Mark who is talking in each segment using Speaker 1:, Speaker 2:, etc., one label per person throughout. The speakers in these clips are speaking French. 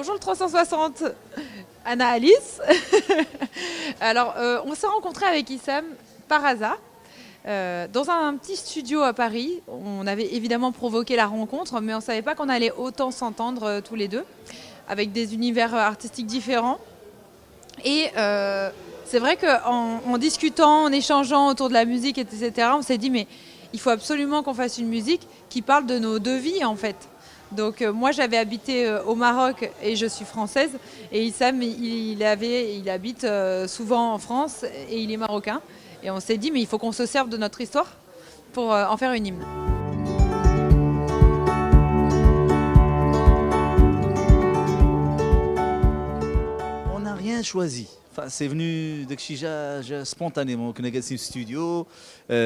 Speaker 1: bonjour le 360, Anna Alice. Alors, on s'est rencontrés avec Issam par hasard dans un petit studio à Paris. On avait évidemment provoqué la rencontre, mais on ne savait pas qu'on allait autant s'entendre tous les deux, avec des univers artistiques différents. Et c'est vrai qu'en discutant, en échangeant autour de la musique, etc., on s'est dit, mais il faut absolument qu'on fasse une musique qui parle de nos deux vies, en fait. Donc moi j'avais habité au Maroc et je suis française, et Issam il habite souvent en France et il est marocain, et on s'est dit mais il faut qu'on se serve de notre histoire pour en faire une hymne.
Speaker 2: On n'a rien choisi. Enfin, c'est venu داكشي جا سبونتانيمون. كنا جالسين في ستوديو،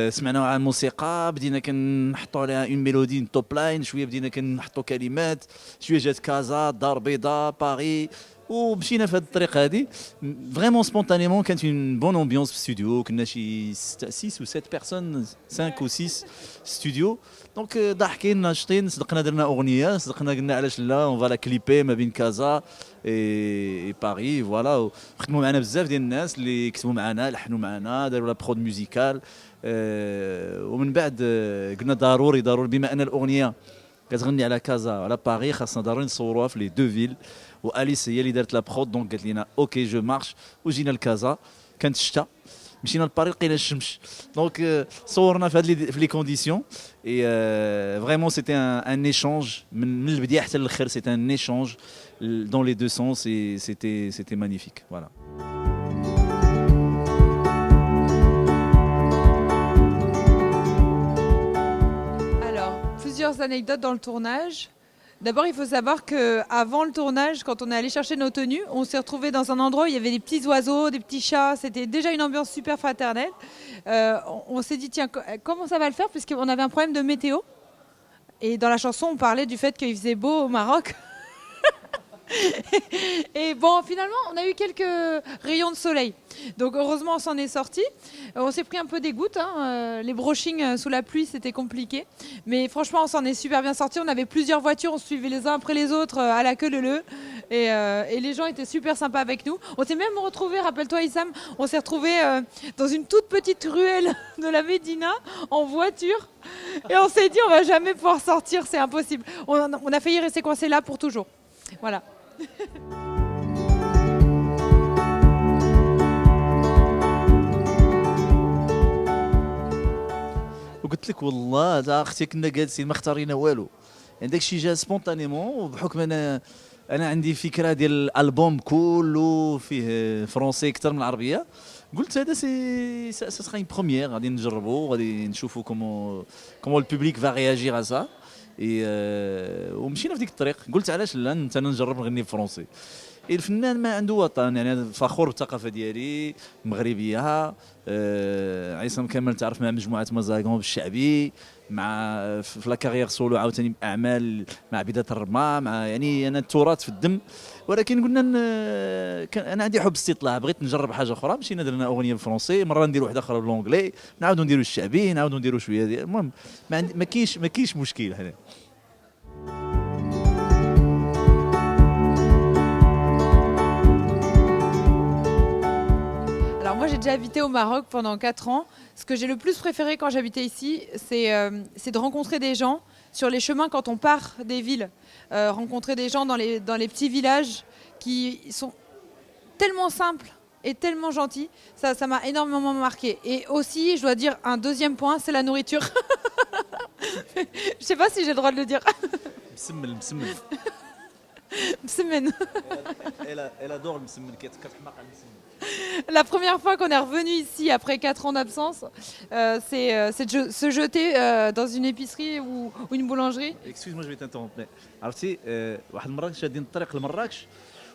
Speaker 2: سمعنا على الموسيقى، بدينا كنحطوا عليها اون ميلودي، اون توب لاين، شويه بدينا كنحطوا كلمات، شويه جات كازا، الدار البيضاء، باريس، ومشينا في هذه الطريق هذه فريمون سبونتانيمون. كانت اون بون امبيونس في الاستوديو، كنا شي 6 و 7 بيرسون، 5 و 6 ستوديو. دونك ضاحكين ناشطين، صدقنا درنا اغنيه، صدقنا قلنا علاش لا اون فالا كليبي ما بين كازا اي باريس فوالا. خدموا معنا بزاف ديال الناس اللي كتبوا معنا، لحنوا معنا، داروا لا برود ميوزيكال. ومن بعد قلنا ضروري بما ان الاغنيه كتغني على كازا وعلى باريس، خاصنا ضروري نصوروها في لي دو فيل. واليس هي اللي دارت لا برود، دونك قالت لنا اوكي جو مارش. وجينا لكازا، كانت الشتا، مشينا لباريس لقينا الشمس، دونك صورنا في لي كونديسيون. اي فريمون سيتي ان ايشانج من البدايه حتى الاخر، سيتي ان ايشانج dans les deux sens, et c'était magnifique. Voilà.
Speaker 1: Alors, plusieurs anecdotes dans le tournage. D'abord, il faut savoir qu'avant le tournage, quand on est allé chercher nos tenues, on s'est retrouvé dans un endroit où il y avait des petits oiseaux, des petits chats. C'était déjà une ambiance super fraternelle. On s'est dit, tiens, comment ça va le faire, puisqu'on avait un problème de météo. Et dans la chanson, on parlait du fait qu'il faisait beau au Maroc. Et bon, finalement, on a eu quelques rayons de soleil. Donc heureusement, on s'en est sorti. On s'est pris un peu des gouttes. Les brochings sous la pluie, c'était compliqué. Mais franchement, on s'en est super bien sorti. On avait plusieurs voitures, on suivait les uns après les autres à la queue leu. Et les gens étaient super sympas avec nous. On s'est même retrouvés, rappelle-toi Issam, on s'est retrouvés dans une toute petite ruelle de la Médina en voiture. Et on s'est dit, on va jamais pouvoir sortir, c'est impossible. On a failli rester coincés là pour toujours. Voilà.
Speaker 2: وقلت لك والله تا اختي كنا جالسين ما اختارينا والو، يعني داكشي جا سبونتانيمون. وبحكم انا عندي فكره ديال الالبوم كله فيه فرونسي اكثر من العربيه، قلت هذا سي سا اون بروميير، غادي نجربوا، غادي نشوفوا كومون البوبليك فا رياجير على سا. ومشينا في ديك الطريق، قلت علاش لا انا نجرب نغني بالفرنسي. الفنان ما عنده وطن، يعني فخور بالثقافه ديالي مغربيه. عصام كمال تعرف مع مجموعه مزاغون بالشعبي، مع في لا كارير سولو عاوتاني اعمال مع عبيدات الرما، مع يعني انا التراث في الدم. ولكن قلنا انا عندي حب استطلاع، بغيت نجرب حاجه اخرى. مشينا درنا اغنيه بالفرنسي، مره ندير واحده اخرى بالونجلي، نعاودوا نديروا الشعبي، نعاودوا نديروا شويه ديال المهم. ما كاينش مشكل هنا.
Speaker 1: Alors moi j'ai déjà habité au Maroc pendant 4 ans. Ce que j'ai le plus préféré quand j'habitais ici, c'est de rencontrer des gens sur les chemins quand on part des villes. Rencontrer des gens dans les petits villages qui sont tellement simples et tellement gentils. Ça m'a énormément marqué. Et aussi, je dois dire, un deuxième point, c'est la nourriture. Je sais pas si j'ai le droit de le dire.
Speaker 2: مسمن
Speaker 1: Semaine.
Speaker 2: elle adore المسمن، كتحماق على المسمن.
Speaker 1: La première fois qu'on est revenu ici après 4 ans d'absence, c'est de se jeter dans une épicerie ou une boulangerie.
Speaker 2: اكسكيوز جو تنترومبي. عرفتي واحد المره شادين الطريق لمراكش،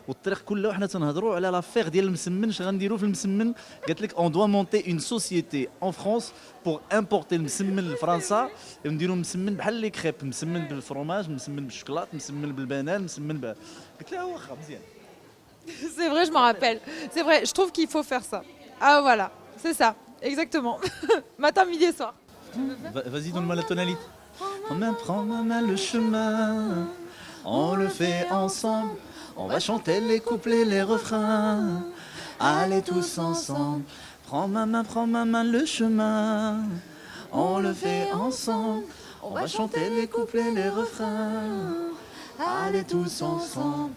Speaker 2: والطريق كله وحنا تنهضروا على لافير ديال المسمن، اش غنديروا في المسمن. قالت لك اون دوا مونتي اون سوسيتي اون فرانس بور امبورتي المسمن لفرنسا، نديروا مسمن بحال لي كريب، مسمن بالفرomage، مسمن بالشوكولات، مسمن بالبنان، مسمن قلت لها واخا مزيان.
Speaker 1: C'est vrai, je m'en rappelle. C'est vrai, je trouve qu'il faut faire ça. Ah voilà, c'est ça, exactement. Matin, midi et soir.
Speaker 2: Vas-y, donne-moi la tonalité. On apprend le chemin, on le fait ensemble. On va chanter les couplets, les refrains. Allez tous ensemble. Prends ma main, le chemin. On le fait ensemble. On va chanter les couplets, les refrains. Allez tous ensemble.